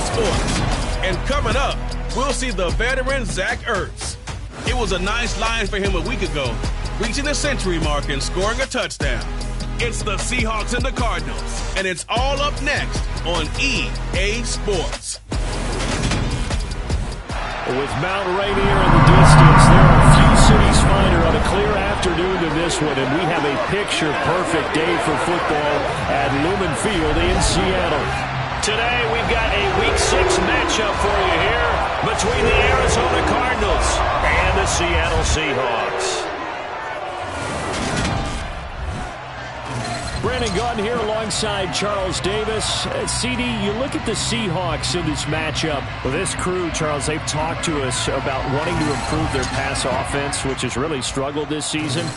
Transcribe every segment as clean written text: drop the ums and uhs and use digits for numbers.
Sports. And coming up, we'll see the veteran Zach Ertz. It was a nice line for him a week ago, reaching the century mark and scoring a touchdown. It's the Seahawks and the Cardinals, and it's all up next on EA Sports. With Mount Rainier in the distance, there are few cities finer on a clear afternoon than this one, and we have a picture-perfect day for football at Lumen Field in Seattle. Today, we've got a Week 6 matchup for you here between the Arizona Cardinals and the Seattle Seahawks. Brandon Gunn here alongside Charles Davis. CD, you look at the Seahawks in this matchup. Well, this crew, Charles, they've talked to us about wanting to improve their pass offense, which has really struggled this season.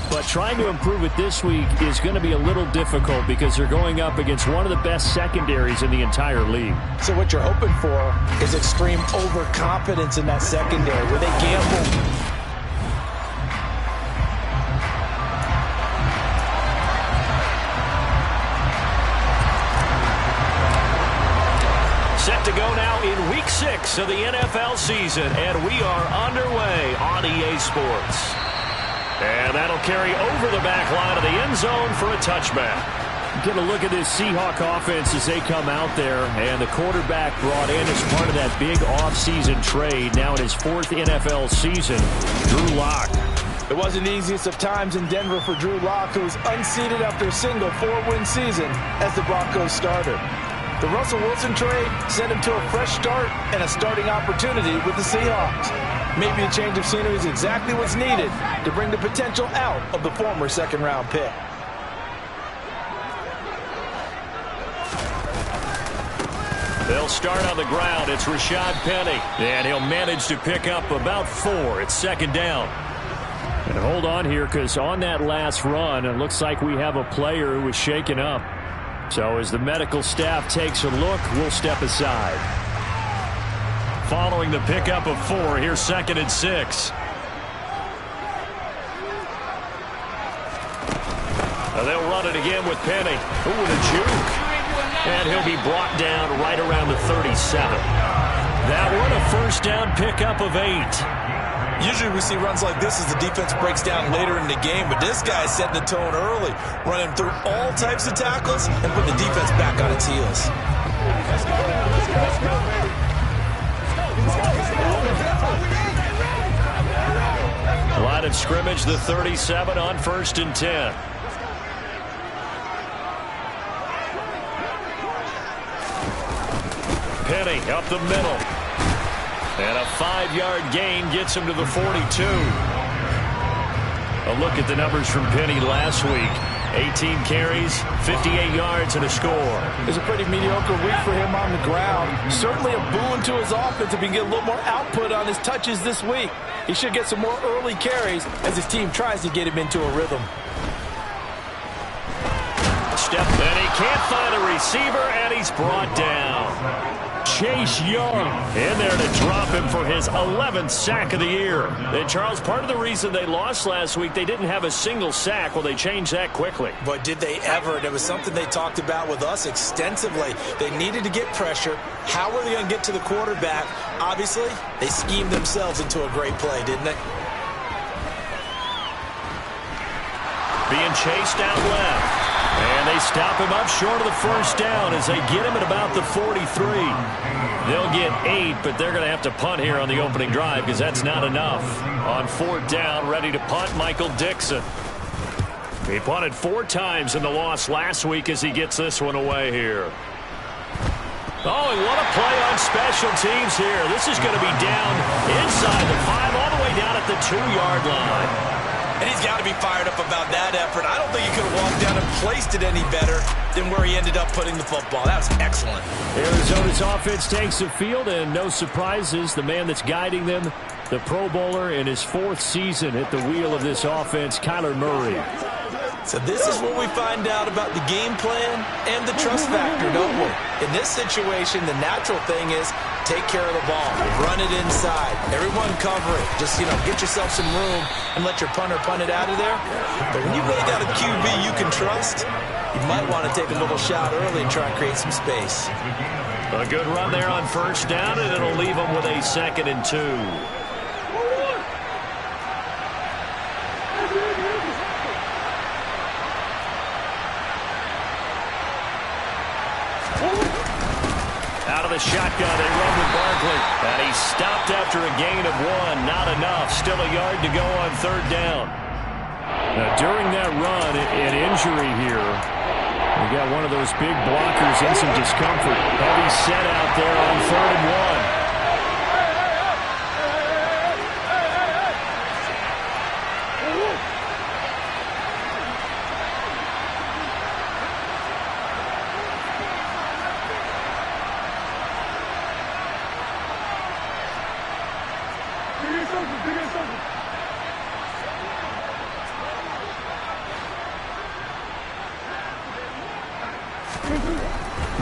But trying to improve it this week is going to be a little difficult because they're going up against one of the best secondaries in the entire league. So what you're hoping for is extreme overconfidence in that secondary where they gamble. Set to go now in Week 6 of the NFL season, and we are underway on EA Sports. And that'll carry over the back line of the end zone for a touchback. Get a look at this Seahawk offense as they come out there, and the quarterback brought in as part of that big offseason trade, now in his 4th NFL season, Drew Lock. It wasn't the easiest of times in Denver for Drew Lock, who was unseated after a single 4-win season as the Broncos starter. The Russell Wilson trade sent him to a fresh start and a starting opportunity with the Seahawks. Maybe a change of scenery is exactly what's needed to bring the potential out of the former second-round pick. They'll start on the ground. It's Rashad Penny, and he'll manage to pick up about 4. It's second down. And hold on here, because on that last run, it looks like we have a player who was shaken up. So as the medical staff takes a look, we'll step aside. Following the pickup of 4, here's 2nd and 6. They'll run it again with Penny. Ooh, and a juke. And he'll be brought down right around the 37. That one a first down pickup of 8. Usually we see runs like this as the defense breaks down later in the game, but this guy's setting the tone early, running through all types of tackles and putting the defense back on its heels. Line of scrimmage, the 37 on 1st and 10. Penny up the middle. And a 5-yard gain gets him to the 42. A look at the numbers from Penny last week. 18 carries, 58 yards, and a score. It's a pretty mediocre week for him on the ground. Certainly a boon to his offense if he can get a little more output on his touches this week. He should get some more early carries as his team tries to get him into a rhythm. Step, and he can't find a receiver, and he's brought down. Chase Young in there to drop him for his 11th sack of the year. And Charles, part of the reason they lost last week, they didn't have a single sack. Well, they changed that quickly. But did they ever? It was something they talked about with us extensively. They needed to get pressure. How were they going to get to the quarterback? Obviously, they schemed themselves into a great play, didn't they? Being chased out left. And they stop him up short of the first down as they get him at about the 43. They'll get 8, but they're going to have to punt here on the opening drive because that's not enough. On 4th down, ready to punt, Michael Dixon. He punted 4 times in the loss last week as he gets this one away here. Oh, and what a play on special teams here. This is going to be down inside the 5, all the way down at the 2-yard line. And he's got to be fired up about that effort. I don't think he could have walked down and placed it any better than where he ended up putting the football. That was excellent. Arizona's offense takes the field, and no surprises. The man that's guiding them, the Pro Bowler in his 4th season at the wheel of this offense, Kyler Murray. So this is where we find out about the game plan and the trust factor, don't we? In this situation, the natural thing is take care of the ball. Run it inside. Everyone cover it. Just, get yourself some room and let your punter punt it out of there. But when you really got a QB you can trust, you might want to take a little shot early and try and create some space. A good run there on first down, and it'll leave them with a 2nd and 2. Out of the shotgun, they run with Barkley. And he's stopped after a gain of 1. Not enough. Still a yard to go on 3rd down. Now, during that run, an injury here. We got one of those big blockers in some discomfort. Heavy set out there on 3rd and 1.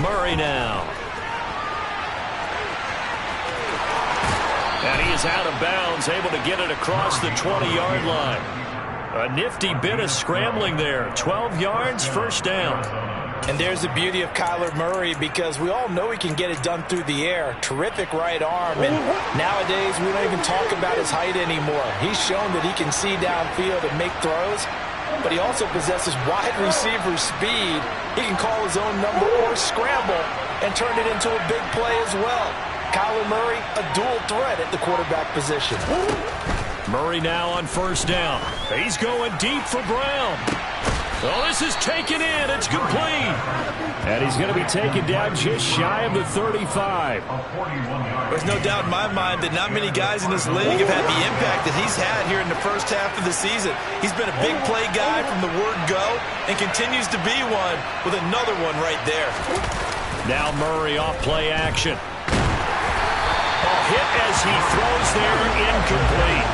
Murray now. And he is out of bounds, able to get it across the 20-yard line. A nifty bit of scrambling there. 12 yards, 1st down. And there's the beauty of Kyler Murray, because we all know he can get it done through the air. Terrific right arm. And nowadays, we don't even talk about his height anymore. He's shown that he can see downfield and make throws, but he also possesses wide receiver speed. He can call his own number or scramble and turn it into a big play as well. Kyler Murray, a dual threat at the quarterback position. Murray now on 1st down. He's going deep for Brown. Oh, this is taken in. It's complete. And he's going to be taken down just shy of the 35. There's no doubt in my mind that not many guys in this league have had the impact that he's had here in the first half of the season. He's been a big play guy from the word go and continues to be one with another one right there. Now Murray off play action. A hit as he throws there, incomplete.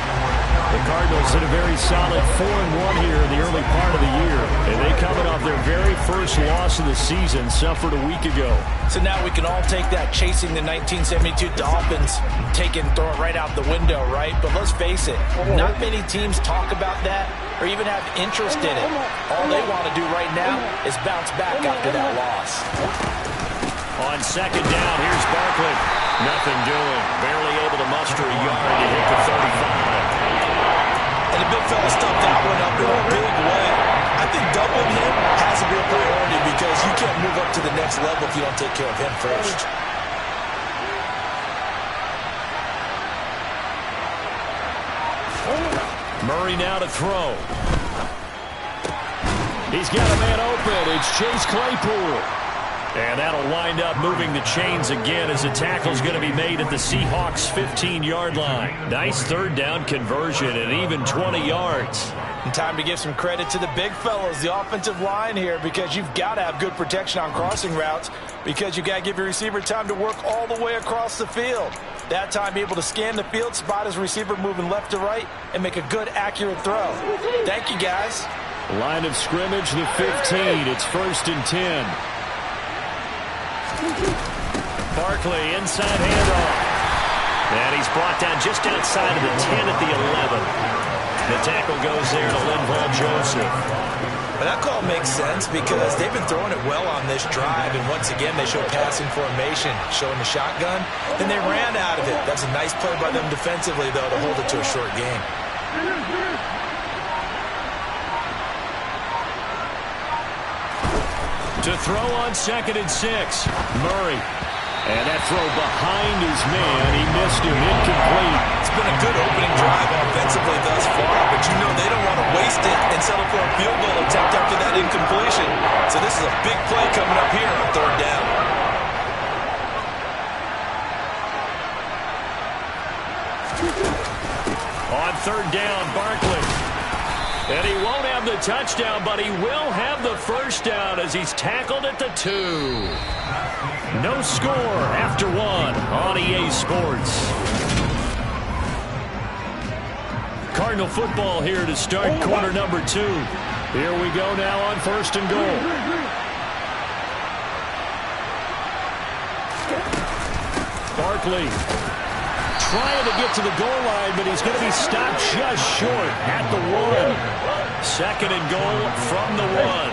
The Cardinals hit a very solid 4-1 here in the early part of the year. And they coming off their very first loss of the season, suffered a week ago. So now we can all take that chasing the 1972 Dolphins, take it and throw it right out the window, right? But let's face it, not many teams talk about that or even have interest in it. All they want to do right now is bounce back after that loss. On 2nd down, here's Barkley. Nothing doing. Barely able to muster a yard to hit the 35. And the big fella stuffed that one up in a big way. I think doubling him has to be a priority, because you can't move up to the next level if you don't take care of him first. Murray now to throw. He's got a man open. It's Chase Claypool. And that'll wind up moving the chains again as the tackle's going to be made at the Seahawks' 15-yard line. Nice 3rd down conversion and even 20 yards. And time to give some credit to the big fellas, the offensive line here, because you've got to have good protection on crossing routes, because you've got to give your receiver time to work all the way across the field. That time, be able to scan the field, spot his receiver moving left to right, and make a good, accurate throw. Thank you, guys. Line of scrimmage, the 15. It's 1st and 10. Barkley, inside handoff. And he's brought down just outside of the 10 at the 11. The tackle goes there to Linval Joseph. But that call makes sense, because they've been throwing it well on this drive, and once again they show passing formation, showing the shotgun. Then they ran out of it. That's a nice play by them defensively, though, to hold it to a short game. To throw on 2nd and 6. Murray. And that throw behind his man. He missed him. Incomplete. It's been a good opening drive offensively thus far, but you know they don't want to waste it and settle for a field goal attempt after that incompletion. So this is a big play coming up here on 3rd down. On 3rd down, Barkley. And he won't have the touchdown, but he will have the 1st down as he's tackled at the 2. No score after 1 on EA Sports. Cardinal football here to start quarter number 2. Here we go now on 1st and goal. Barkley trying to get to the goal line, but he's going to be stopped just short at the 1. 2nd and goal from the 1.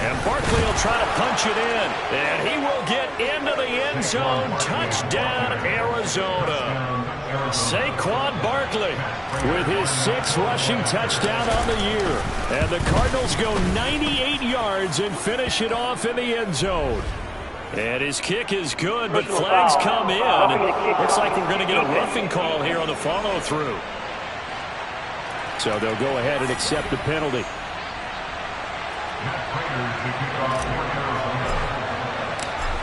And Barkley likely he'll try to punch it in. And he will get into the end zone. Touchdown, Arizona. Saquon Barkley with his 6th rushing touchdown on the year. And the Cardinals go 98 yards and finish it off in the end zone. And his kick is good, but flags come in. Looks like we're going to get a roughing call here on the follow-through. So they'll go ahead and accept the penalty.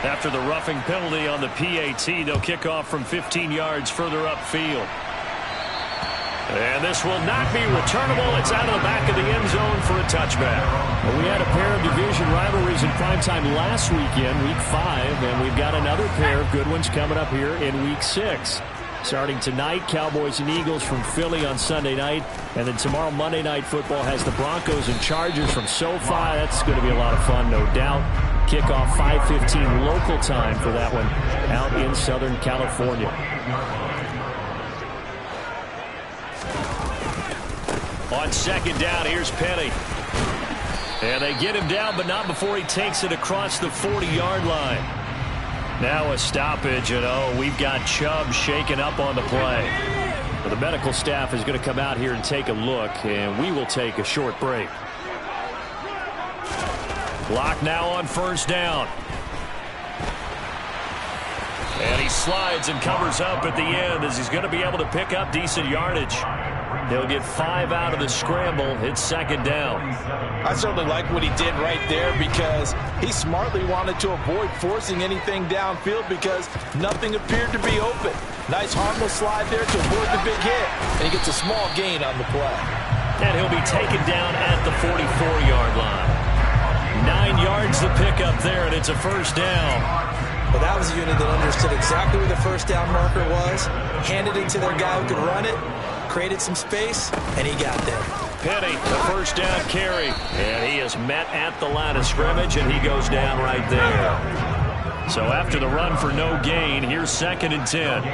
After the roughing penalty on the PAT, they'll kick off from 15 yards further upfield. And this will not be returnable. It's out of the back of the end zone for a touchback. Well, we had a pair of division rivalries in primetime last weekend, Week 5, and we've got another pair of good ones coming up here in Week 6. Starting tonight, Cowboys and Eagles from Philly on Sunday night. And then tomorrow, Monday Night Football has the Broncos and Chargers from SoFi. That's going to be a lot of fun, no doubt. Kickoff 5:15 local time for that one out in Southern California. On second down, here's Penny. And they get him down, but not before he takes it across the 40-yard line. Now a stoppage, and we've got Chubb shaken up on the play. Well, the medical staff is going to come out here and take a look, and we will take a short break. Clock now on first down. And he slides and covers up at the end as he's going to be able to pick up decent yardage. He'll get 5 out of the scramble. It's second down. I certainly like what he did right there because he smartly wanted to avoid forcing anything downfield because nothing appeared to be open. Nice harmless slide there to avoid the big hit. And he gets a small gain on the play. And he'll be taken down at the 44-yard line. 9 yards to pick up there, and it's a first down. Well, that was a unit that understood exactly where the first down marker was, handed it to their guy who could run it, created some space, and he got there. Penny, the first down carry. And he is met at the line of scrimmage, and he goes down right there. So after the run for no gain, here's second and 10.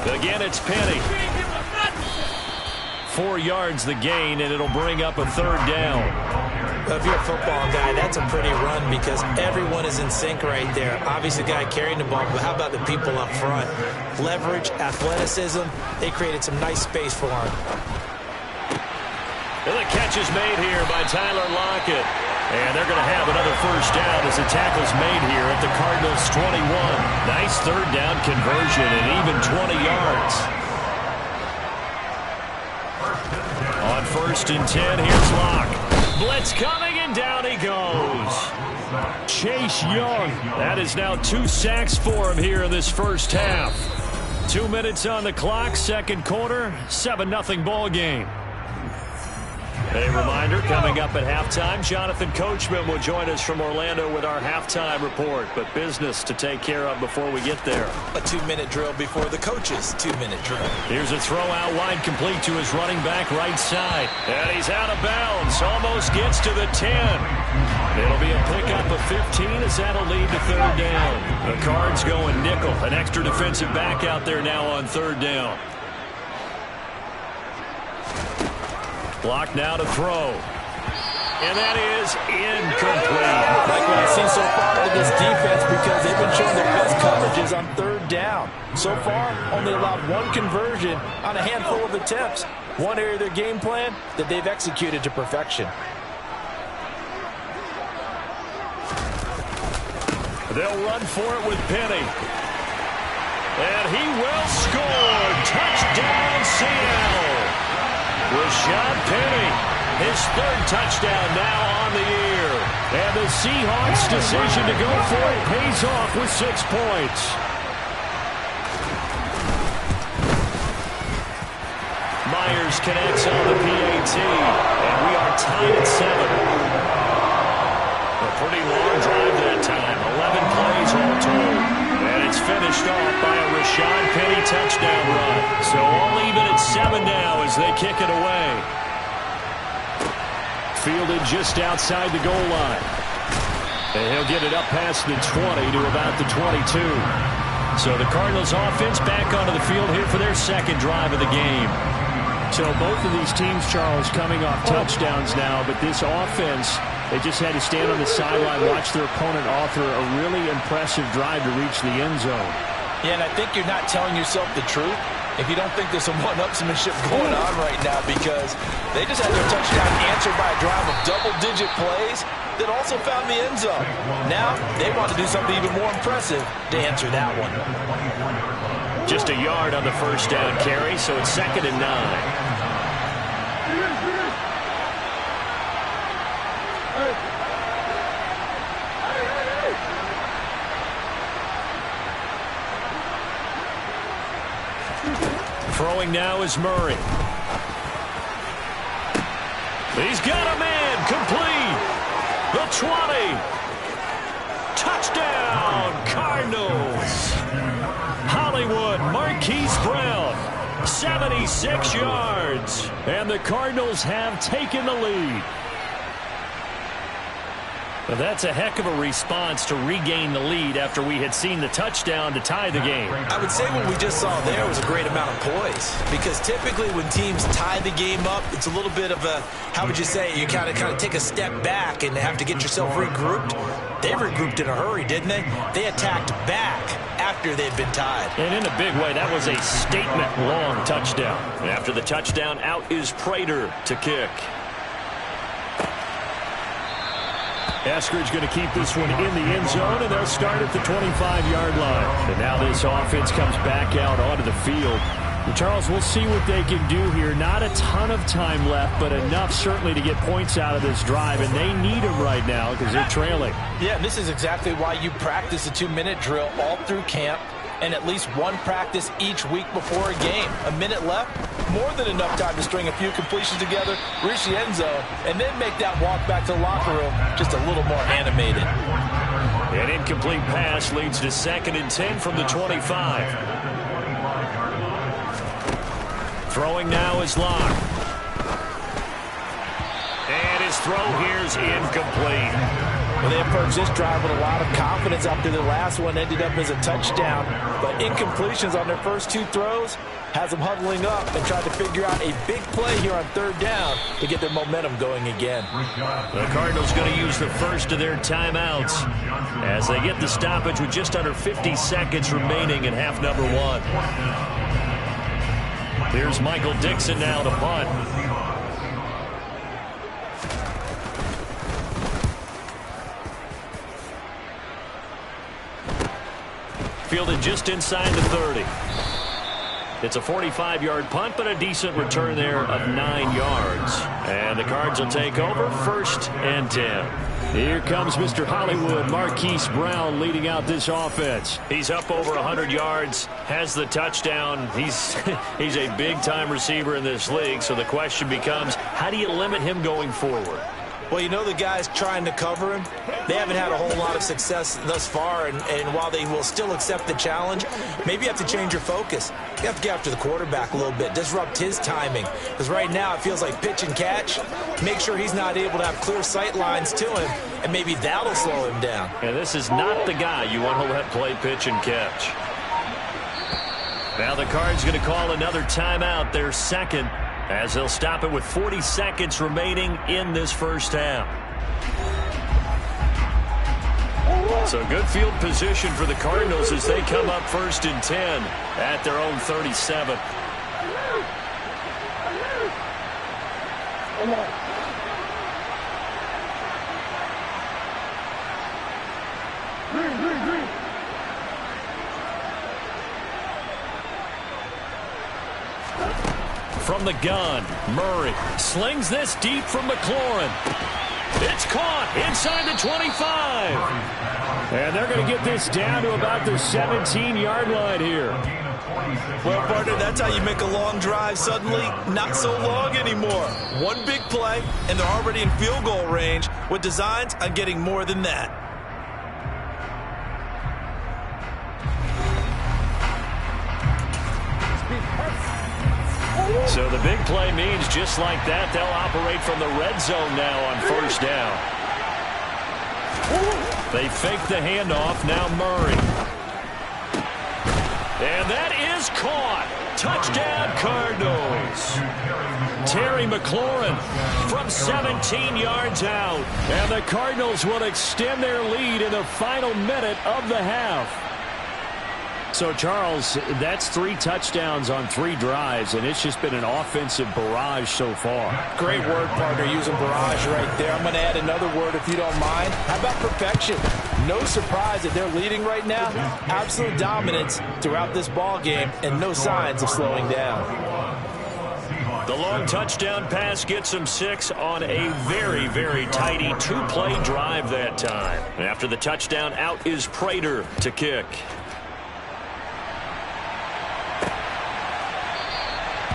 Again, it's Penny. 4 yards the gain, and it'll bring up a third down. Well, if you're a football guy, that's a pretty run because everyone is in sync right there. Obviously, the guy carrying the ball, but how about the people up front? Leverage, athleticism, they created some nice space for him. And the catch is made here by Tyler Lockett. And they're going to have another first down as the tackle's made here at the Cardinals' 21. Nice third down conversion and even 20 yards. On first and 10, here's Locke. Blitz coming, and down he goes. Chase Young. That is now 2 sacks for him here in this first half. 2 minutes on the clock, second quarter, 7-0 ball game. A reminder, coming up at halftime, Jonathan Coachman will join us from Orlando with our halftime report, but business to take care of before we get there. A 2-minute drill before the coach's 2-minute drill. Here's a throw out wide, complete to his running back right side. And he's out of bounds, almost gets to the 10. It'll be a pickup of 15 as that'll lead to third down. The Cards going nickel, an extra defensive back out there now on third down. Block now to throw. And that is incomplete. Like what I've seen so far with this defense because they've been showing their best coverages on third down. So far, only allowed 1 conversion on a handful of attempts. One area of their game plan that they've executed to perfection. They'll run for it with Penny. And he will score. Touchdown, Seattle. Rashad Penny, his 3rd touchdown now on the year. And the Seahawks' decision to go for it pays off with 6 points. Myers connects on the PAT, and we are tied at 7. A pretty long drive that time, 11 plays all told. And it's finished off by a Rashad Penny touchdown run. So all even at 7 now as they kick it away. Fielded just outside the goal line. And he'll get it up past the 20 to about the 22. So the Cardinals offense back onto the field here for their second drive of the game. So both of these teams, Charles, coming off touchdowns now, but this offense, they just had to stand on the sideline, watch their opponent author a really impressive drive to reach the end zone. Yeah, and I think you're not telling yourself the truth if you don't think there's some one-upsmanship going on right now, because they just had their touchdown answered by a drive of double-digit plays that also found the end zone. Now they want to do something even more impressive to answer that one. Just a yard on the first down carry, so it's 2nd and 9. Throwing now is Murray. He's got a man complete. The 20. Touchdown, Cardinals. Hollywood, Marquise Brown, 76 yards. And the Cardinals have taken the lead. Well, that's a heck of a response to regain the lead after we had seen the touchdown to tie the game. I would say what we just saw there was a great amount of poise, because typically when teams tie the game up, it's a little bit of a, how would you say, you kind of take a step back and have to get yourself regrouped. They regrouped in a hurry, didn't they? They attacked back after they'd been tied. And in a big way, that was a statement-long touchdown. And after the touchdown, out is Prater to kick. Eskridge going to keep this one in the end zone, and they'll start at the 25-yard line. And now this offense comes back out onto the field. And Charles, we'll see what they can do here. Not a ton of time left, but enough certainly to get points out of this drive, and they need them right now because they're trailing. Yeah, this is exactly why you practice a 2-minute drill all through camp, and at least one practice each week before a game. A minute left, more than enough time to string a few completions together, reach the end zone, and then make that walk back to the locker room just a little more animated. An incomplete pass leads to 2nd and 10 from the 25. Throwing now is Locke. And his throw here's incomplete. Well, they approached this drive with a lot of confidence after their last one ended up as a touchdown. But incompletions on their first 2 throws has them huddling up and trying to figure out a big play here on 3rd down to get their momentum going again. The Cardinals going to use the first of their timeouts as they get the stoppage with just under 50 seconds remaining in half number 1. Here's Michael Dixon now to punt. Fielded just inside the 30. It's a 45-yard punt, but a decent return there of 9 yards. And the Cards will take over 1st and 10. Here comes Mr. Hollywood, Marquise Brown, leading out this offense. He's up over 100 yards, has the touchdown. He's a big-time receiver in this league, so the question becomes, how do you limit him going forward? Well, you know the guys trying to cover him, they haven't had a whole lot of success thus far, and while they will still accept the challenge, maybe you have to change your focus. You have to get after the quarterback a little bit, disrupt his timing, because right now it feels like pitch and catch. Make sure he's not able to have clear sight lines to him, and maybe that'll slow him down. And this is not the guy you want to let play pitch and catch. Now the Cards going to call another timeout, their 2nd, as they'll stop it with 40 seconds remaining in this first half. So good field position for the Cardinals as they come up 1st and 10 at their own 37. From the gun, Murray slings this deep from McLaurin. It's caught inside the 25. And they're going to get this down to about the 17-yard line here. Well, partner, that's how you make a long drive suddenly not so long anymore. One big play, and they're already in field goal range with designs on getting more than that. So the big play means just like that, they'll operate from the red zone now on 1st down. They fake the handoff, now Murray. And that is is caught. Touchdown, Cardinals. Terry McLaurin from 17 yards out. And the Cardinals will extend their lead in the final minute of the half. So, Charles, that's 3 touchdowns on 3 drives, and it's just been an offensive barrage so far. Great word, partner, using barrage right there. I'm going to add another word if you don't mind. How about perfection? No surprise that they're leading right now. Absolute dominance throughout this ball game, and no signs of slowing down. The long touchdown pass gets them 6 on a very, very tidy 2-play drive that time. After the touchdown, out is Prater to kick.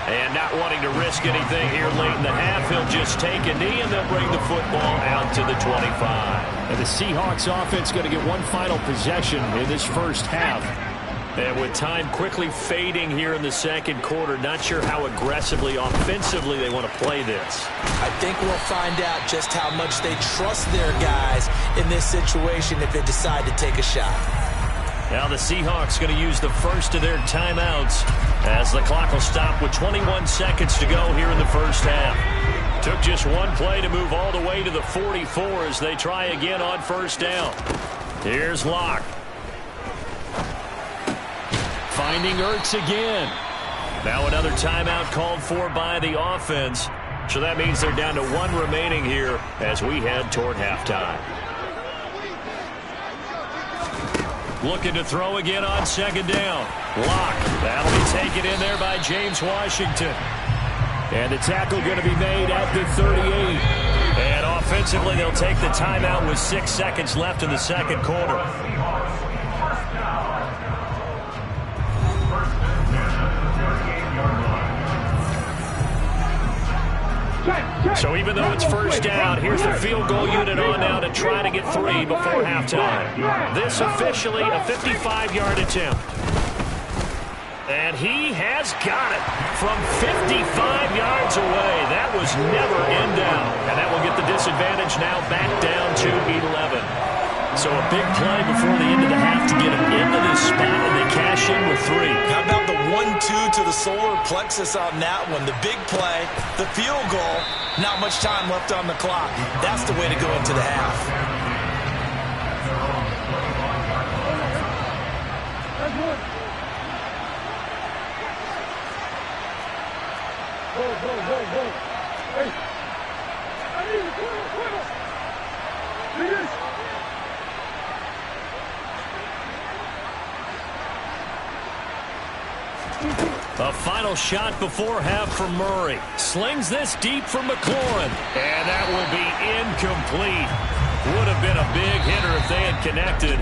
And not wanting to risk anything here late in the half, he'll just take a knee, and they'll bring the football out to the 25. And the Seahawks offense going to get one final possession in this first half. And with time quickly fading here in the second quarter, not sure how aggressively, offensively they want to play this. I think we'll find out just how much they trust their guys in this situation if they decide to take a shot. Now the Seahawks going to use the first of their timeouts as the clock will stop with 21 seconds to go here in the first half. Took just one play to move all the way to the 44 as they try again on first down. Here's Locke. Finding Ertz again. Now another timeout called for by the offense. So that means they're down to 1 remaining here as we head toward halftime. Looking to throw again on second down. Locke. That'll be taken in there by James Washington. And the tackle going to be made at the 38. And offensively, they'll take the timeout with 6 seconds left in the second quarter. So even though it's first down, here's the field goal unit on now to try to get 3 before halftime. This officially a 55-yard attempt. And he has got it from 55 yards away. That was never in doubt. And that will get the disadvantage now back down to 11. So a big play before the end of the half to get him into this spot, and they cash in with 3. How about the 1-2 to the solar plexus on that one? The big play, the field goal, not much time left on the clock. That's the way to go into the half. A final shot before half from Murray. Slings this deep for McLaurin. And that will be incomplete. Would have been a big hitter if they had connected.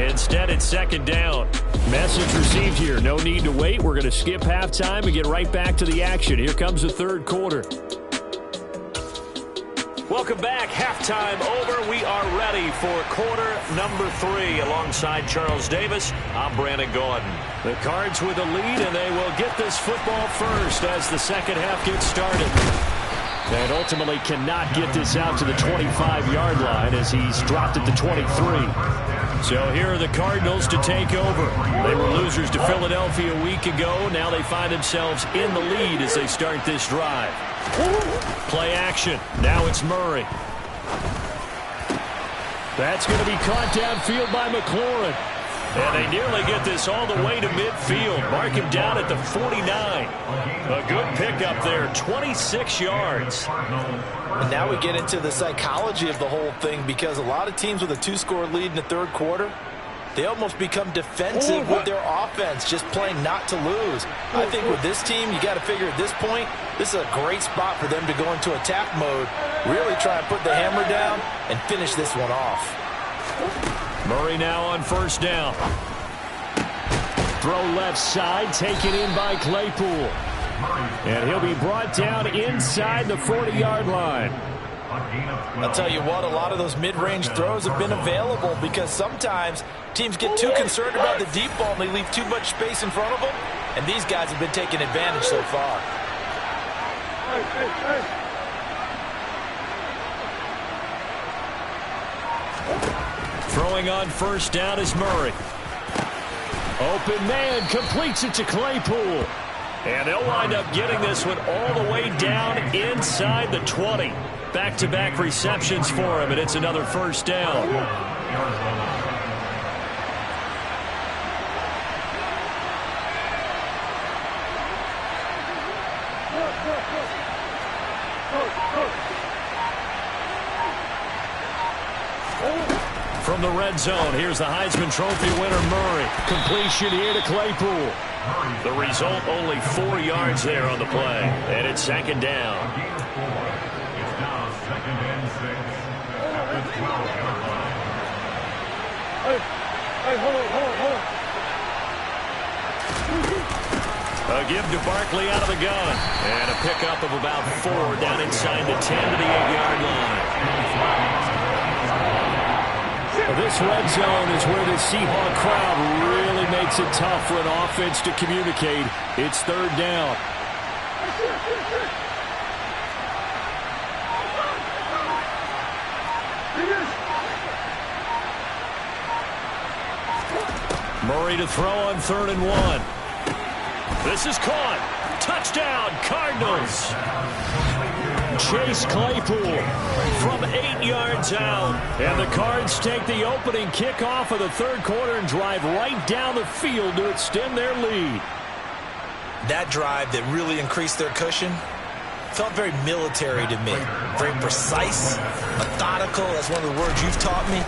Instead, it's second down. Message received here. No need to wait. We're going to skip halftime and get right back to the action. Here comes the third quarter. Welcome back. Halftime over. We are ready for quarter number 3. Alongside Charles Davis, I'm Brandon Gordon. The Cards with a lead, and they will get this football first as the second half gets started. And ultimately cannot get this out to the 25-yard line as he's dropped at the 23. So here are the Cardinals to take over. They were losers to Philadelphia a week ago. Now they find themselves in the lead as they start this drive. Play action. Now it's Murray. That's going to be caught downfield by McLaurin. And they nearly get this all the way to midfield. Mark him down at the 49. A good pickup there, 26 yards. And now we get into the psychology of the whole thing, because a lot of teams with a 2-score lead in the third quarter, they almost become defensive with their offense, just playing not to lose. I think with this team, you got to figure at this point, this is a great spot for them to go into attack mode, really try and put the hammer down and finish this one off. Murray now on first down. Throw left side, taken in by Claypool. And he'll be brought down inside the 40-yard line. I'll tell you what, a lot of those mid-range throws have been available because sometimes teams get too concerned about the deep ball and they leave too much space in front of them, and these guys have been taking advantage so far. Throwing on first down is Murray. Open man completes it to Claypool. And they'll wind up getting this one all the way down inside the 20. Back-to-back receptions for him, and it's another first down. From the red zone, here's the Heisman Trophy winner, Murray. Completion here to Claypool. The result, only 4 yards there on the play. And it's second down. A give to Barkley out of the gun. And a pickup of about 4 down inside the 10 to the 8-yard line. This red zone is where the Seahawk crowd really makes it tough for an offense to communicate. It's third down. Murray to throw on 3rd and 1. This is caught. Touchdown, Cardinals. Chase Claypool from 8 yards out. And the Cards take the opening kickoff of the third quarter and drive right down the field to extend their lead. That drive that really increased their cushion felt very military to me. Very precise, methodical. That's one of the words you've taught me.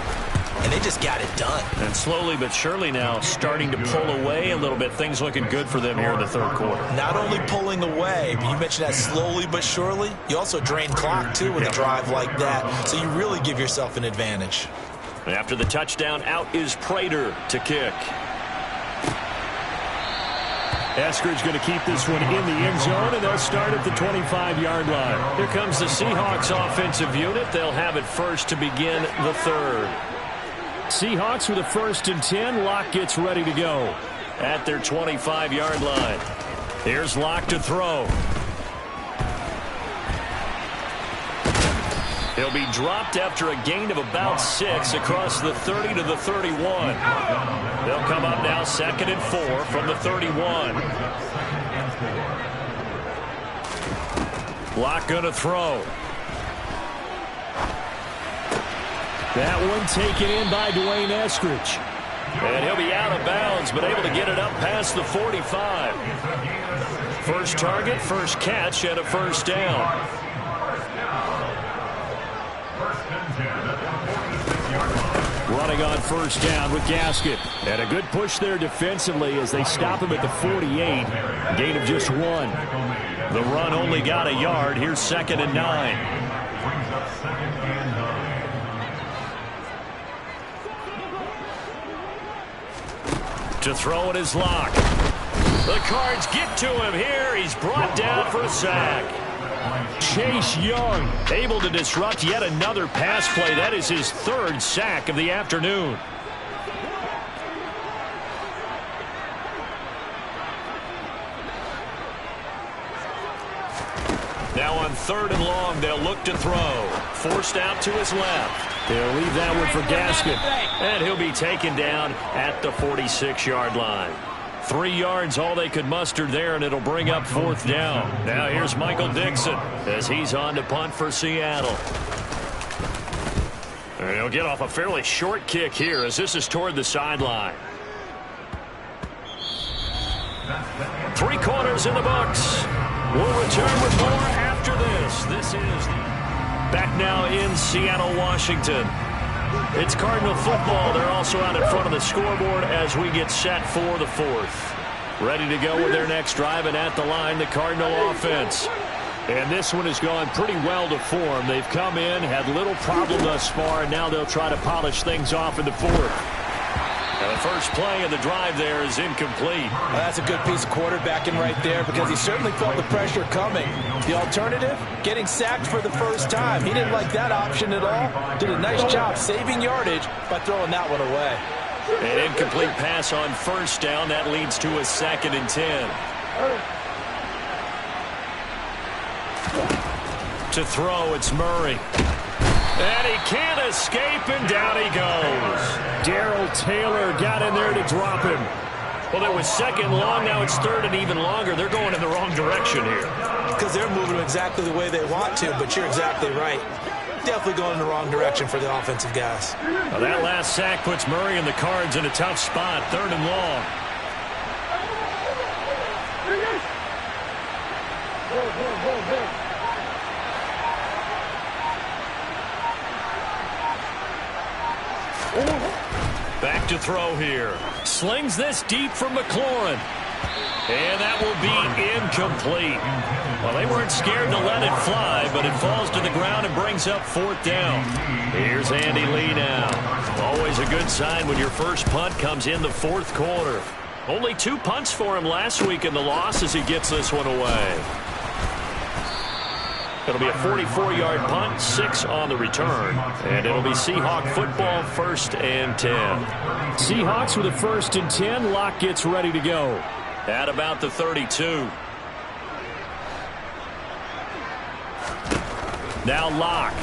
And they just got it done. And slowly but surely now starting to pull away a little bit. Things looking good for them here in the third quarter. Not only pulling away, but you mentioned that slowly but surely. You also drain clock, too, with a drive like that. So you really give yourself an advantage. After the touchdown, out is Prater to kick. Eskridge going to keep this one in the end zone, and they'll start at the 25-yard line. Here comes the Seahawks offensive unit. They'll have it first to begin the third. Seahawks with a 1st and 10. Locke gets ready to go. At their 25-yard line. Here's Locke to throw. He'll be dropped after a gain of about 6 across the 30 to the 31. They'll come up now 2nd and 4 from the 31. Locke going to throw. That one taken in by Dwayne Eskridge. And he'll be out of bounds, but able to get it up past the 45. First target, first catch, and a first down. Running on first down with Gaskin. And a good push there defensively as they stop him at the 48. Gain of just 1. The run only got a yard. Here's 2nd and 9. To throw it is Locke. The Cards get to him here. He's brought down for a sack. Chase Young able to disrupt yet another pass play. That is his 3rd sack of the afternoon. Now on 3rd and long, they'll look to throw. Forced out to his left. They'll leave that one for Gaskin. And he'll be taken down at the 46-yard line. 3 yards, all they could muster there, and it'll bring up 4th down. Now here's Michael Dixon as he's on to punt for Seattle. And he'll get off a fairly short kick here as this is toward the sideline. 3 quarters in the books. We'll return with more after this. This is back now in Seattle, Washington. It's Cardinal football. They're also out in front of the scoreboard as we get set for the 4th. Ready to go with their next drive, and at the line, the Cardinal offense. And this one has gone pretty well to form. They've come in, had little problem thus far, and now they'll try to polish things off in the 4th. And the first play of the drive there is incomplete. Well, that's a good piece of quarterbacking right there because he certainly felt the pressure coming. The alternative, getting sacked for the first time. He didn't like that option at all. Did a nice job saving yardage by throwing that one away. An incomplete pass on first down. That leads to a 2nd and 10. To throw, it's Murray. And he can't escape, and down he goes. Darrell Taylor got in there to drop him. Well, it was second and long. Now it's third and even longer. They're going in the wrong direction here. Because they're moving exactly the way they want to, but you're exactly right. Definitely going in the wrong direction for the offensive guys. Well, that last sack puts Murray and the Cards in a tough spot. Third and long. Back to throw here. Slings this deep from McLaurin. And that will be incomplete. Well, they weren't scared to let it fly, but it falls to the ground and brings up fourth down. Here's Andy Lee now. Always a good sign when your first punt comes in the fourth quarter. Only 2 punts for him last week in the loss as he gets this one away. It'll be a 44-yard punt, 6 on the return. And it'll be Seahawk football, 1st and 10. Seahawks with a 1st and 10. Locke gets ready to go. At about the 32. Now Locke.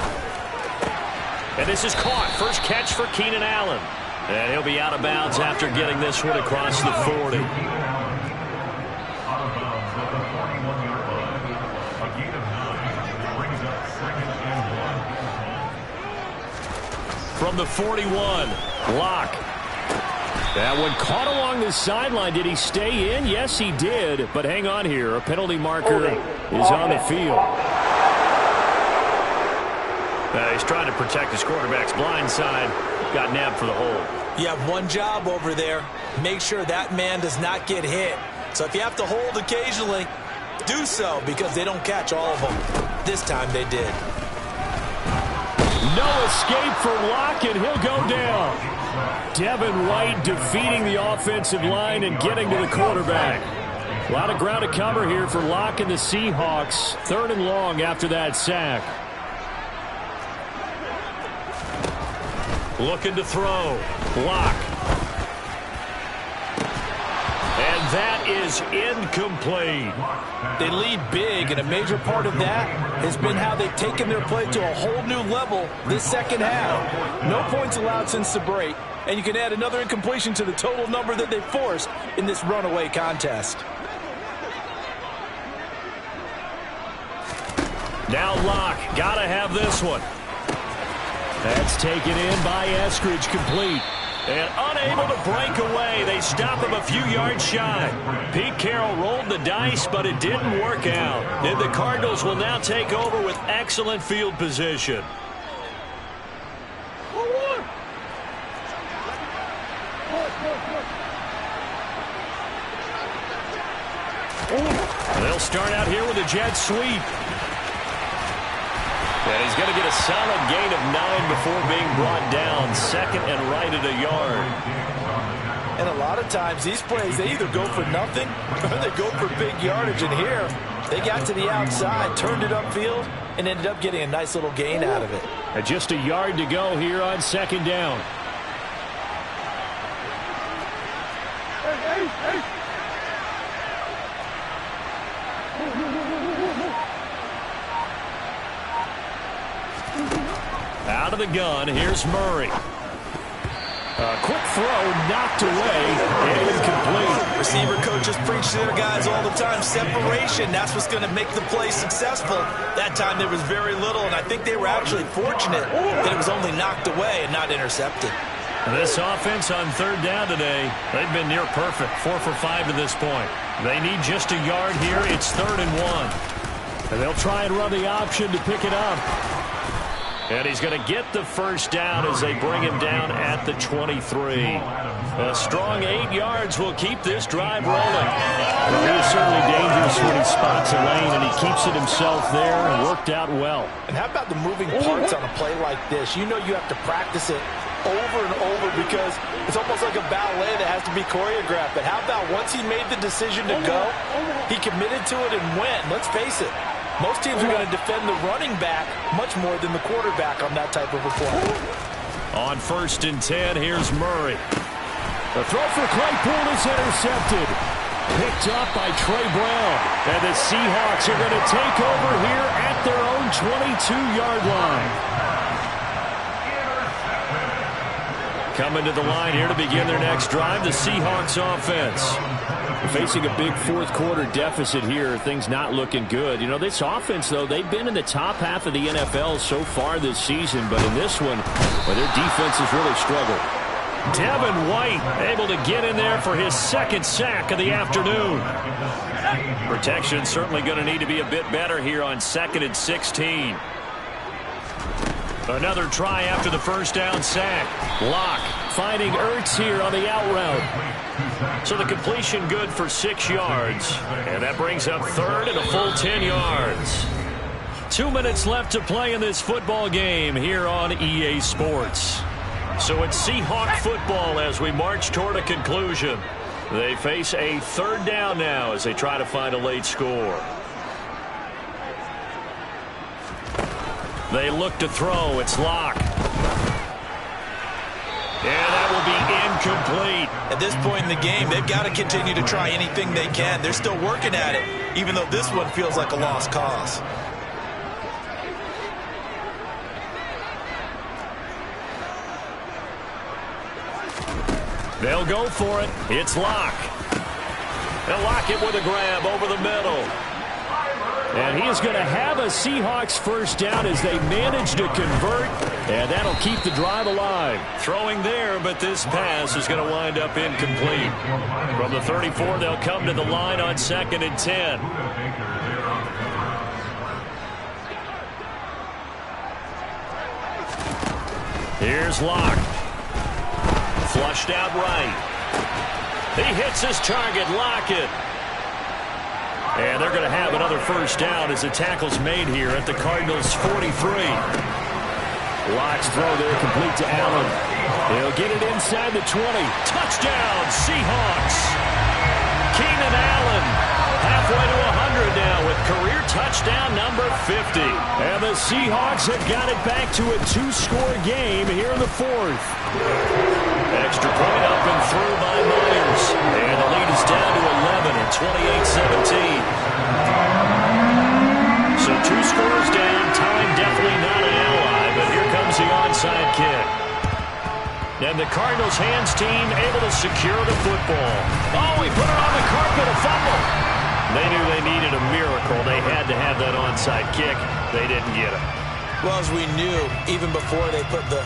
And this is caught. First catch for Keenan Allen. And he'll be out of bounds after getting this one across the 40. From the 41, Locke. That one caught along the sideline. Did he stay in? Yes, he did. But hang on here. A penalty marker is on the field. He's trying to protect his quarterback's blind side. Got nabbed for the hold. You have one job over there. Make sure that man does not get hit. So if you have to hold occasionally, do so, because they don't catch all of them. This time they did. No escape for Locke, and he'll go down. Devin White defeating the offensive line and getting to the quarterback. A lot of ground to cover here for Locke and the Seahawks. 3rd and long after that sack. Looking to throw. Locke. And that is incomplete. They lead big, and a major part of that has been how they've taken their play to a whole new level this second half. No points allowed since the break, and you can add another incompletion to the total number that they forced in this runaway contest. Now Locke, gotta have this one. That's taken in by Eskridge, complete. And unable to break away. They stop him a few yards shy. Pete Carroll rolled the dice, but it didn't work out. And the Cardinals will now take over with excellent field position. They'll start out here with a jet sweep. And he's going to get a solid gain of 9 before being brought down. 2nd and right at a yard. And a lot of times these plays, they either go for nothing or they go for big yardage. And here, they got to the outside, turned it upfield, and ended up getting a nice little gain out of it. And just a yard to go here on 2nd down. Out of the gun, here's Murray. A quick throw, knocked away, and incomplete. Receiver coaches preach to their guys all the time. Separation, that's what's going to make the play successful. That time there was very little, and I think they were actually fortunate that it was only knocked away and not intercepted. This offense on 3rd down today, they've been near perfect. 4 for 5 to this point. They need just a yard here. It's 3rd and 1. And they'll try and run the option to pick it up. And he's going to get the first down as they bring him down at the 23. A strong 8 yards will keep this drive rolling. Well, he is certainly dangerous when he spots a lane, and he keeps it himself there and worked out well. And how about the moving parts on a play like this? You know you have to practice it over and over because it's almost like a ballet that has to be choreographed. But how about once he made the decision to go, he committed to it and went. Let's face it. Most teams are going to defend the running back much more than the quarterback on that type of a play. On 1st and 10, here's Murray. The throw for Claypool is intercepted. Picked up by Trey Brown. And the Seahawks are going to take over here at their own 22-yard line. Coming to the line here to begin their next drive, the Seahawks offense. Facing a big fourth quarter deficit here, things not looking good. You know, this offense, though, they've been in the top half of the NFL so far this season, but in this one, well, their defense has really struggled. Devin White able to get in there for his second sack of the afternoon. Protection certainly going to need to be a bit better here on 2nd and 16. Another try after the first down sack. Locke finding Ertz here on the out route. So the completion good for 6 yards. And that brings up 3rd and a full 10 yards. 2 minutes left to play in this football game here on EA Sports. So it's Seahawk football as we march toward a conclusion. They face a 3rd down now as they try to find a late score. They look to throw. It's Locke. And that will be incomplete. At this point in the game, they've got to continue to try anything they can. They're still working at it, even though this one feels like a lost cause. They'll go for it. It's Locke. They'll lock it with a grab over the middle. And he is going to have a Seahawks first down as they manage to convert. And that'll keep the drive alive. Throwing there, but this pass is going to wind up incomplete. From the 34, they'll come to the line on 2nd and 10. Here's Locke. Flushed out right. He hits his target, Lockett. And they're going to have another first down as the tackle's made here at the Cardinals' 43. Locke's throw there complete to Allen. He'll get it inside the 20. Touchdown, Seahawks. Keenan Allen halfway to 100 now with career touchdown number 50. And the Seahawks have got it back to a 2-score game here in the 4th. Extra point up and through by Myers. And the lead is down to 11 at 28-17. So 2 scores down. Time definitely not an ally, but here comes the onside kick. And the Cardinals hands team able to secure the football. Oh, he put it on the carpet, a fumble. They knew they needed a miracle. They had to have that onside kick. They didn't get it. Well, as we knew, even before they put the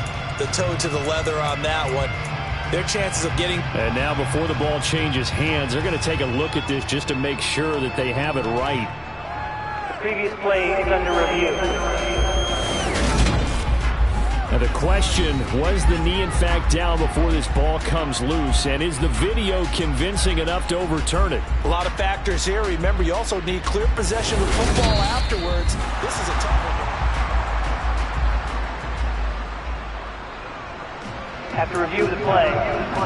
toe to the leather on that one, their chances of getting... And now before the ball changes hands, they're going to take a look at this just to make sure that they have it right. The previous play is under review. Now the question, was the knee in fact down before this ball comes loose? And is the video convincing enough to overturn it? A lot of factors here. Remember, you also need clear possession of football afterwards. This is a tough one. After review of the play,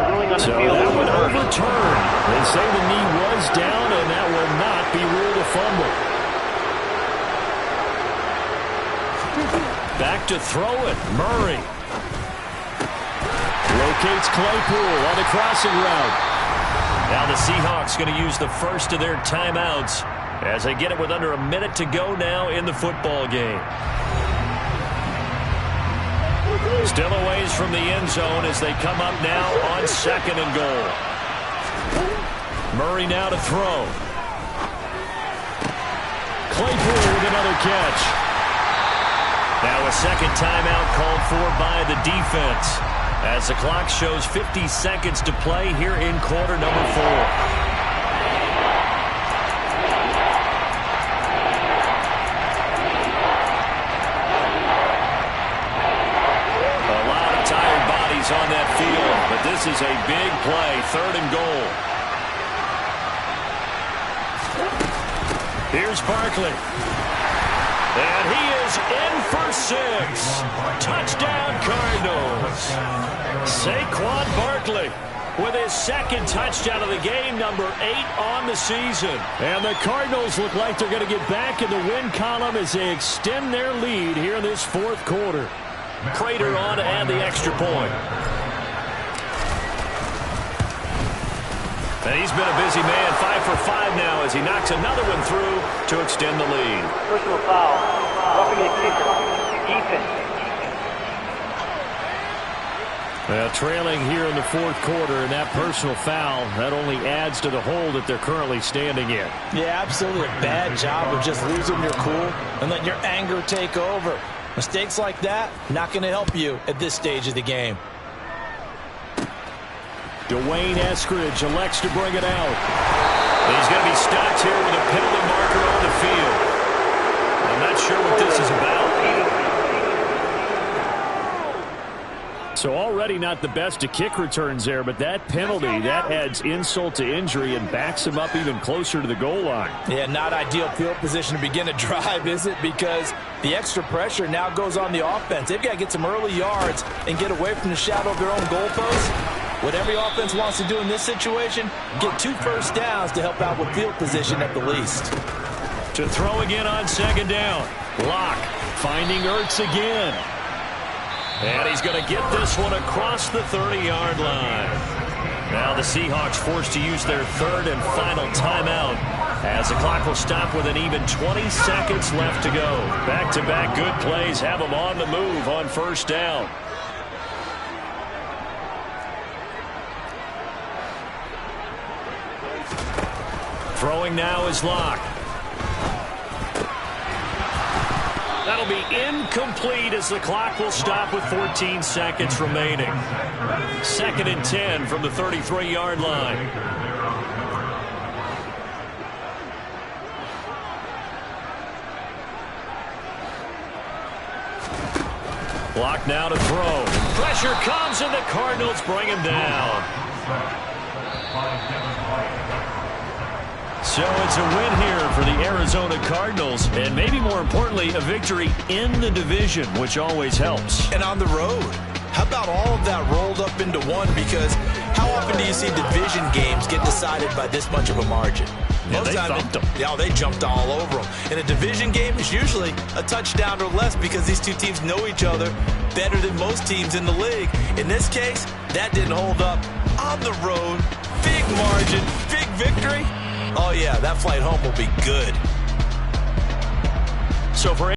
ruling on the so field. That one overturned. They say the knee was down, and that will not be ruled a fumble. Back to throw it. Murray. Locates Claypool on the crossing route. Now the Seahawks going to use the first of their timeouts as they get it with under a minute to go now in the football game. Still a ways from the end zone as they come up now on 2nd and goal. Murray now to throw. Claypool with another catch. Now a second timeout called for by the defense as the clock shows 50 seconds to play here in quarter number 4. On that field, but this is a big play, 3rd and goal. Here's Barkley. And he is in for 6. Touchdown, Cardinals. Saquon Barkley with his 2nd touchdown of the game, number 8 on the season. And the Cardinals look like they're going to get back in the win column as they extend their lead here in this 4th quarter. Prater on to add the extra point. And he's been a busy man, 5 for 5 now as he knocks another one through to extend the lead. Personal foul. Roughing the kicker. Defense. Well, trailing here in the fourth quarter, and that personal foul, that only adds to the hole that they're currently standing in. Yeah, absolutely a bad job of just losing your cool and letting your anger take over. Mistakes like that, not going to help you at this stage of the game. Dwayne Eskridge elects to bring it out. He's going to be stopped here with a penalty marker on the field. I'm not sure what this is about. So already not the best of kick returns there, but that penalty, that adds insult to injury and backs him up even closer to the goal line. Yeah, not ideal field position to begin a drive, is it? Because the extra pressure now goes on the offense. They've got to get some early yards and get away from the shadow of their own goalpost. What every offense wants to do in this situation, get 2 first downs to help out with field position at the least. To throw again on second down. Locke finding Ertz again. And he's going to get this one across the 30-yard line. Now the Seahawks forced to use their third and final timeout as the clock will stop with an even 20 seconds left to go. Back-to-back good plays have them on the move on first down. Throwing now is Locke. That'll be incomplete as the clock will stop with 14 seconds remaining. 2nd and 10 from the 33-yard line. Locke now to throw. Pressure comes and the Cardinals bring him down. So it's a win here for the Arizona Cardinals, and maybe more importantly, a victory in the division, which always helps. And on the road. How about all of that rolled up into one? Because how often do you see division games get decided by this much of a margin? Yeah, they thumped them. Yeah, they jumped all over them. And a division game is usually a touchdown or less because these two teams know each other better than most teams in the league. In this case, that didn't hold up. On the road, big margin, big victory. Oh, yeah, that flight home will be good. So for